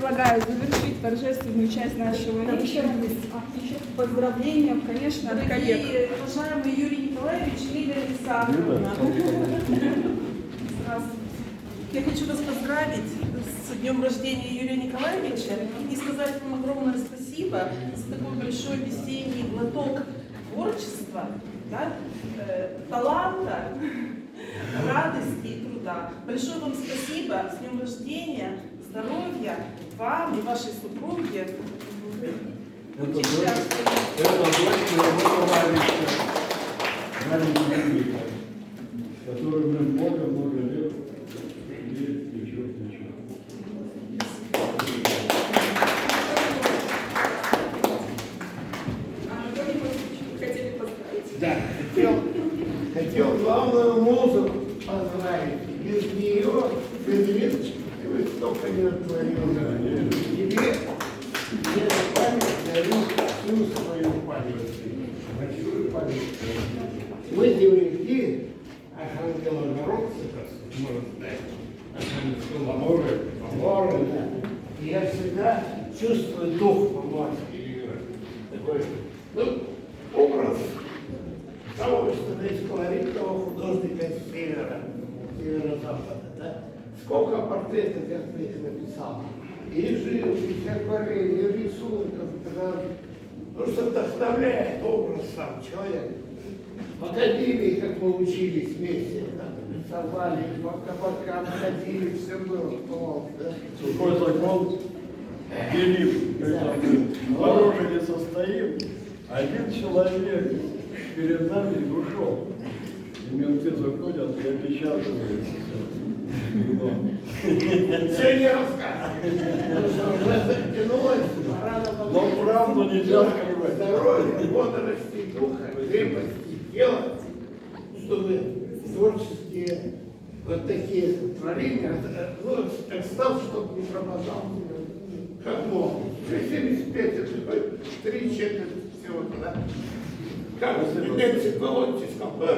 предлагаю завершить торжественную часть нашего вечера. Поздравления, конечно, от коллег. Уважаемый Юрий Николаевич, Лидия Александровна. Я хочу вас поздравить с днем рождения Юрия Николаевича и сказать вам огромное спасибо за такой большой весенний глоток творчества, да, таланта, радости и труда. Большое вам спасибо, с днем рождения, здоровья вам и вашей супруге. Будьте счастливы. Это дочь моего товарища, Галина, который мы много лет плечо к плечу. Хотели поздравить? Да, хотел главную музу поздравить. Без нее, без Лидочки, ты бы столько не натворил. Тебе память дарю всю свою память. Большую память. Мы земляки, архангелогородцы, как можно сказать. Поморы, да. И я всегда чувствую дух поморский. Такой, образ того, что здесь колоритного художника с северо-запада, да? Сколько портретов я здесь написал. И живопись, и акварель, и рисунков, да? Ну, что вдохновляет образ сам человека. В академии, как мы учились вместе, рисовали, по кабакам ходили, все было, да? Сухой закон делим, когда мы в оружии состоим, один человек перед нами ушел. И мелки заходят и опечатывают все. Все не рассказывай. Уже затянулось, Но правду нельзя скрывать. здоровья, бодрости, духа, крепости тела, чтобы творческие вот такие творения, ну, экстаз, чтобы не пропадал. Как мог. 75, это хоть 3 четверти всего туда. Как Нэнси Пелоси сказал,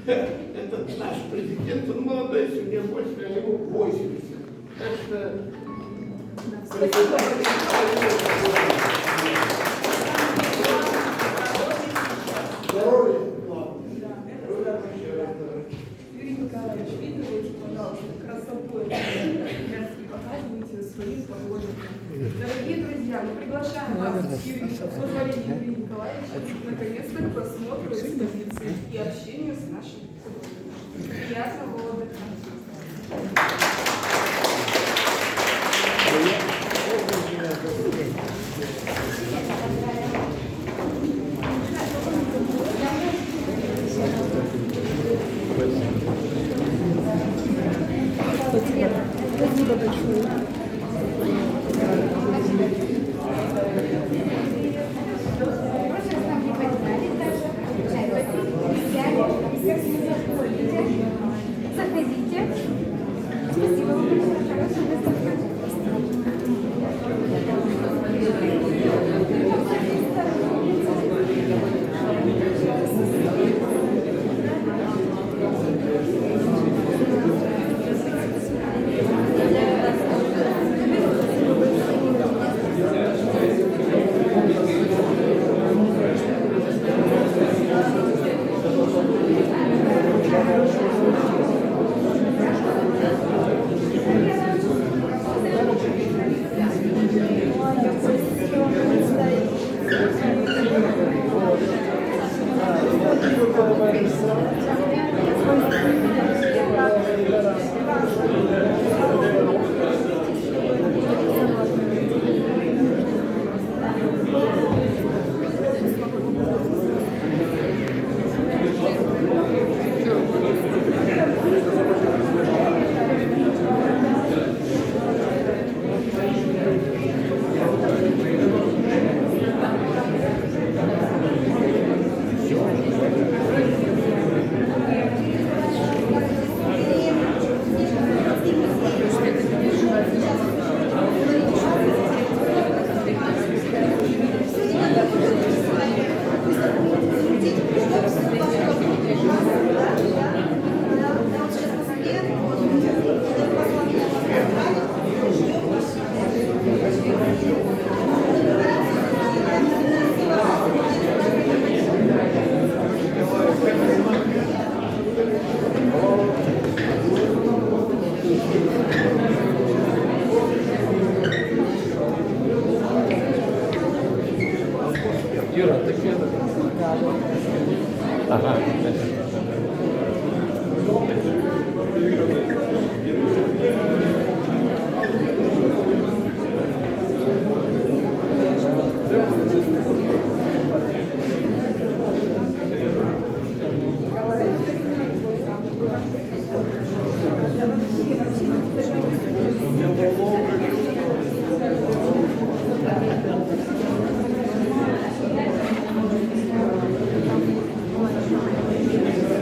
этот наш президент, он молодой, сегодня 8, а ему 80. Так что... Здоровья. Юрий Николаевич, видите, пожалуйста, красоту показываете своим поклонникам. Дорогие друзья, мы приглашаем вас с позволения Юрия Николаевича наконец-то к просмотру экспозиции и общению с нашим художником. Приятного отдыха! Спасибо большое. Заходите. Ага.